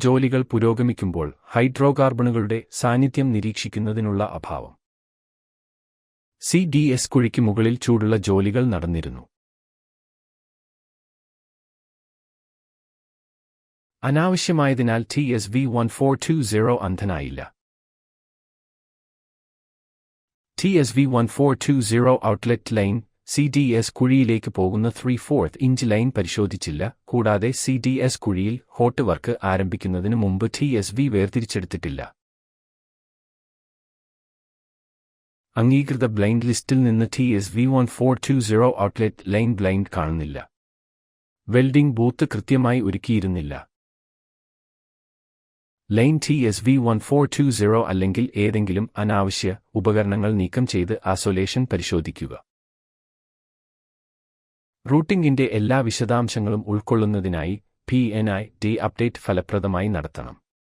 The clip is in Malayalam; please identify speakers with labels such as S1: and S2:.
S1: ജോലികൾ പുരോഗമിക്കുമ്പോൾ ഹൈഡ്രോകാർബണുകളുടെ സാന്നിധ്യം നിരീക്ഷിക്കുന്നതിനുള്ള അഭാവം. CDS കുഴിക്ക് മുകളിൽ ചൂടുള്ള ജോലികൾ നടന്നിരുന്നു. അനാവശ്യമായതിനാൽ TSV-1420 അന്ധനായില്ല. TSV-1420 outlet line CDS കുഴിയിലേക്ക് പോകുന്ന 3/4 ഇഞ്ച് ലൈൻ പരിശോധിച്ചില്ല, കൂടാതെ CDS കുഴിയിൽ ഹോട്ട് വർക്ക് ആരംഭിക്കുന്നതിന് മുമ്പ് TSV വേർതിരിച്ചെടുത്തിട്ടില്ല. അംഗീകൃത ബ്ലൈൻഡ് ലിസ്റ്റിൽ നിന്ന് TSV-1420 ഔട്ട്ലെറ്റ് ലൈൻ ബ്ലൈൻഡ് കാണുന്നില്ല. വെൽഡിംഗ് ബൂത്ത് കൃത്യമായി ഒരുക്കിയിരുന്നില്ല. ലൈൻ TSV-1420 അല്ലെങ്കിൽ ഏതെങ്കിലും അനാവശ്യ ഉപകരണങ്ങൾ നീക്കം ചെയ്ത് ഐസൊലേഷൻ പരിശോധിക്കുക. റൂട്ടിംഗിന്റെ എല്ലാ വിശദാംശങ്ങളും ഉൾക്കൊള്ളുന്നതിനായി PNID അപ്ഡേറ്റ് ഫലപ്രദമായി നടത്തണം.